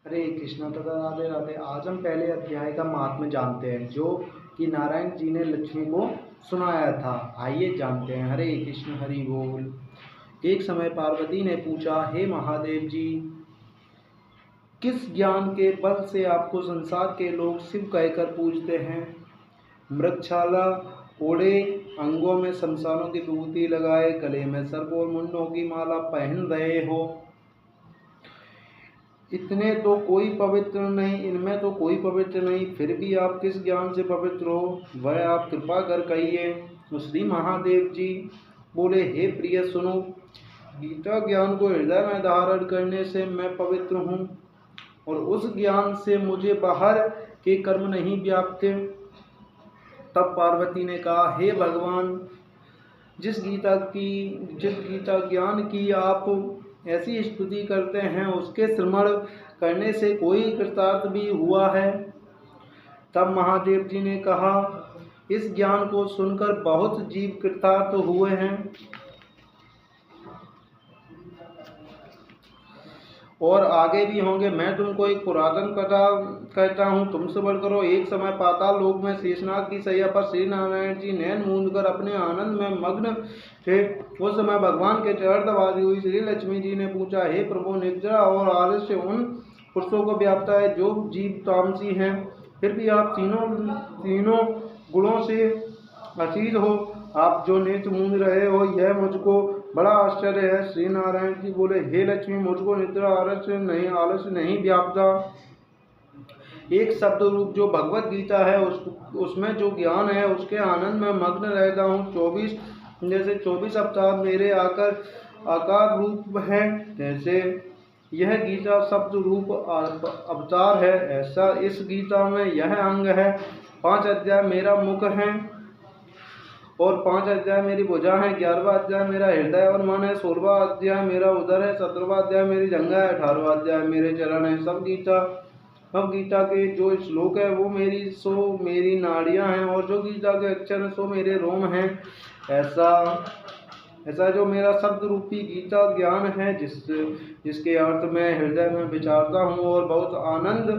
हरे कृष्णा तथा राधे राधे। आज हम पहले अध्याय का महात्म्य जानते हैं जो कि नारायण जी ने लक्ष्मी को सुनाया था। आइए जानते हैं। हरे कृष्ण हरि बोल। एक समय पार्वती ने पूछा, हे महादेव जी, किस ज्ञान के बल से आपको संसार के लोग शिव कहकर पूजते हैं? मृगछाला ओढ़े, अंगों में शमशानों की विभूति लगाए, गले में सर्प और मुंडों की माला पहन रहे हो, इतने तो कोई पवित्र नहीं, इनमें तो कोई पवित्र नहीं, फिर भी आप किस ज्ञान से पवित्र हो, वह आप कृपा कर कहिए। श्री महादेव जी बोले, हे प्रिय सुनो, गीता ज्ञान को हृदय में धारण करने से मैं पवित्र हूँ और उस ज्ञान से मुझे बाहर के कर्म नहीं व्यापते। तब पार्वती ने कहा, हे भगवान, जिस गीता ज्ञान की आप ऐसी स्तुति करते हैं, उसके श्रवण करने से कोई कृतार्थ भी हुआ है? तब महादेव जी ने कहा, इस ज्ञान को सुनकर बहुत जीव कृतार्थ हुए हैं और आगे भी होंगे। मैं तुमको एक पुरातन कथा कहता हूँ, तुम सबर करो। एक समय पाताल लोक में शेषनाग की शैया पर श्री नारायण जी नैन मूंद कर अपने आनंद में मग्न थे। उस समय भगवान के चरण दबाती हुई श्री लक्ष्मी जी ने पूछा, हे प्रभु, निद्रा और आलस्य उन पुरुषों को व्यापता है जो जीव तामसी हैं, फिर भी आप तीनों गुणों से अतीत हो। आप जो नेत्र मूंद रहे हो, यह मुझको बड़ा आश्चर्य है। श्री नारायण जी बोले, हे लक्ष्मी, मुझको निद्रा आलस्य नहीं व्यापता। एक शब्द रूप जो भगवत गीता है, उसमें जो ज्ञान है, उसके आनंद में मग्न रहता हूँ। 24 अवतार मेरे आकार रूप है, जैसे यह गीता शब्द रूप अवतार है, ऐसा इस गीता में यह अंग है। 5 अध्याय मेरा मुख है और 5 अध्याय मेरी भुजा है। 11वां अध्याय मेरा हृदय और मन है। 16वां अध्याय मेरा उदर है। 17वां अध्याय मेरी जंघा है। 18वां अध्याय मेरे चरण है। सब गीता के जो श्लोक है वो मेरी नाड़ियां हैं और जो गीता के अक्षर है सो मेरे रोम हैं। ऐसा जो मेरा शब्द रूपी गीता ज्ञान है, जिसके अर्थ मैं हृदय में विचारता हूँ और बहुत आनंद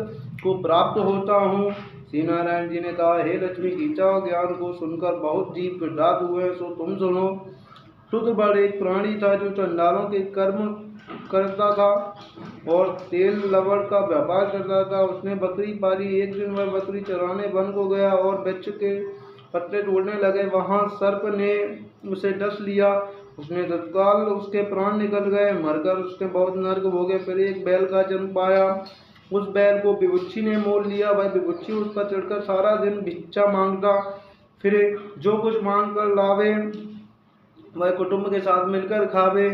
को प्राप्त होता हूँ। श्री नारायण जी ने कहा, हे लक्ष्मी, गीता ज्ञान को सुनकर बहुत जीव कृतार्थ हुए, सो तुम सुनो। शुद्ध एक प्राणी था जो चंडालों के कर्म करता था और तेल लवण का व्यापार करता था। उसने बकरी पाली। एक दिन वह बकरी चराने वन को गया और वृक्ष के पत्ते तोड़ने लगे। वहां सर्प ने उसे डस लिया। उसने तत्काल उसके प्राण निकल गए। मरकर उसने बहुत नर्क भोगे। फिर एक बैल का जन्म पाया। उस बैल को बिभुक्षी ने मोल लिया। वह बिभुक्षी उस पर चढ़कर सारा दिन भिक्षा मांगता फिरे। जो कुछ मांग कर लावे वह कुटुंब के साथ मिलकर खावे।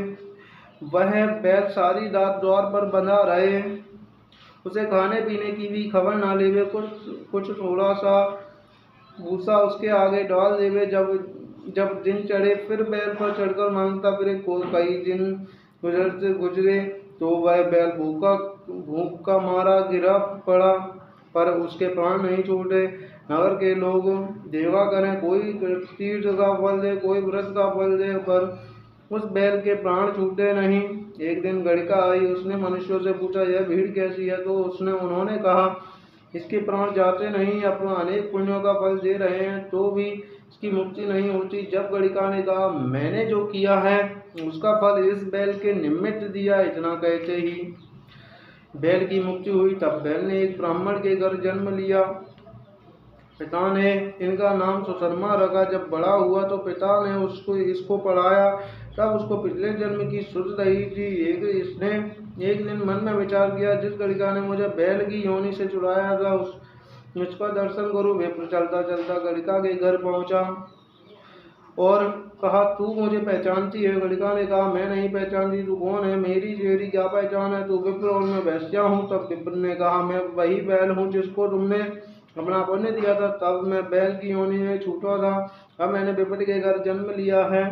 वह बैल सारी रात द्वार पर बंधा रहे, उसे खाने पीने की भी खबर ना लेवे। कुछ थोड़ा सा भूसा उसके आगे डाल देवे। जब दिन चढ़े फिर बैल पर चढ़कर मांगता फिरे। कई दिन गुजरे तो वह बैल भूख का मारा गिरा पड़ा, पर उसके प्राण नहीं छूटे। नगर के लोग देवा करें, कोई तीर्थ का फल दे, कोई व्रत का फल दे, पर उस बैल के प्राण छूटे नहीं। एक दिन गड़िका आई। उसने मनुष्यों से पूछा, यह भीड़ कैसी है? तो उन्होंने कहा, इसके प्राण जाते नहीं, अपना अनेक पुण्यों का फल दे रहे हैं तो भी इसकी मुक्ति नहीं होती। जब गड़िका ने कहा, मैंने जो किया है उसका फल इस बैल के निमित्त दिया, इतना कहते ही बैल की मुक्ति हुई। तब बैल ने एक ब्राह्मण के घर जन्म लिया। पिता ने इनका नाम सुशर्मा रखा। जब बड़ा हुआ तो पिता ने इसको पढ़ाया। तब उसको पिछले जन्म की सुध रही थी। इसने एक दिन मन में विचार किया, जिस गड़िका ने मुझे बैल की योनि से चुराया था उसका दर्शन करूं। विप्र चलता चलता गड़िका के घर पहुंचा और कहा, तू मुझे पहचानती है? गड़िका ने कहा, मैं नहीं पहचानती। तू कौन है? मेरी क्या पहचान है? तू विप्र और मैं वैश्या हूँ। तब विप्र ने कहा, मैं वही बैल हूँ जिसको तुमने अपना पुण्य दिया था। तब मैं बैल की योनि में छूटा था। अब मैंने विप्र के घर जन्म लिया है।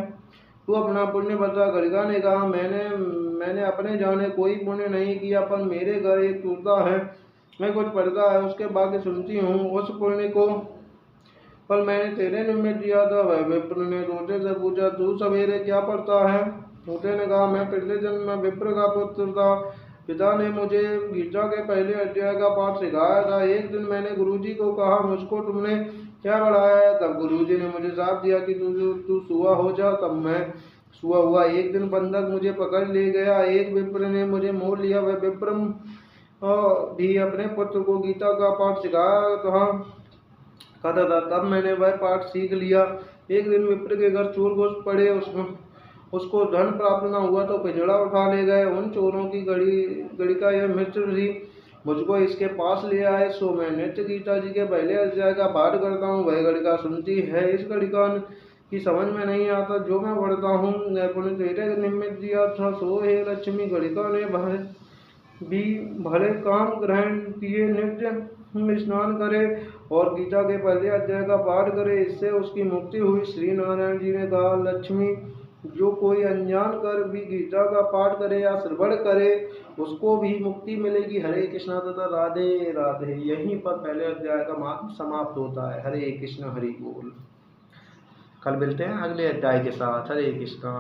तू अपना पुण्य बता। गड़िका ने कहा, मैंने अपने जाने कोई पुण्य नहीं किया, पर मेरे घर एक टूटा है, मैं कुछ पढ़ता है, उसके बाकी सुनती हूँ। उस पुण्य को फल मैंने तेरे निमित्त दिया था। वह विप्र ने तोते से पूछा, तू सवेरे क्या पढ़ता है? तोते ने कहा, मैं पिछले जन्म में विप्र का पुत्र था। पिता ने मुझे गीता के पहले अध्याय का पाठ सिखाया था। एक दिन मैंने गुरुजी को कहा, मुझको तुमने क्या पढ़ाया है? तब गुरुजी ने मुझे श्राप दिया कि तू सुआ हो जा। तब मैं सुआ हुआ। एक दिन बंधक मुझे पकड़ ले गया। एक विप्र ने मुझे मोल लिया। वह विप्र भी अपने पुत्र को गीता का पाठ सिखाया कहता था। तब मैंने वह पाठ सीख लिया। एक दिन विप्र के घर चोर घुस पड़े। उसको धन प्राप्त न हुआ तो पिंजड़ा उठा ले गए। उन चोरों की गणिका यह मित्र थी। मुझको इसके पास ले आए। सो मैं नित्य गीता जी के पहले अध्याय का पाठ करता हूँ। वह गणिका सुनती है। इस गणिका की समझ में नहीं आता जो मैं पढ़ता हूँ। पुण्य तेरे निमित्त दिया था। सो हे लक्ष्मी, गणिका ने भले काम ग्रहण किए, नित्य स्नान करे और गीता के पहले अध्याय का पाठ करे। इससे उसकी मुक्ति हुई। श्री नारायण जी ने कहा, लक्ष्मी, जो कोई अनजान कर भी गीता का पाठ करे या श्रवण करे उसको भी मुक्ति मिलेगी। हरे कृष्णा तथा राधे राधे। यहीं पर पहले अध्याय का महात्म समाप्त होता है। हरे कृष्ण हरि बोल। कल मिलते हैं अगले अध्याय के साथ। हरे कृष्णा।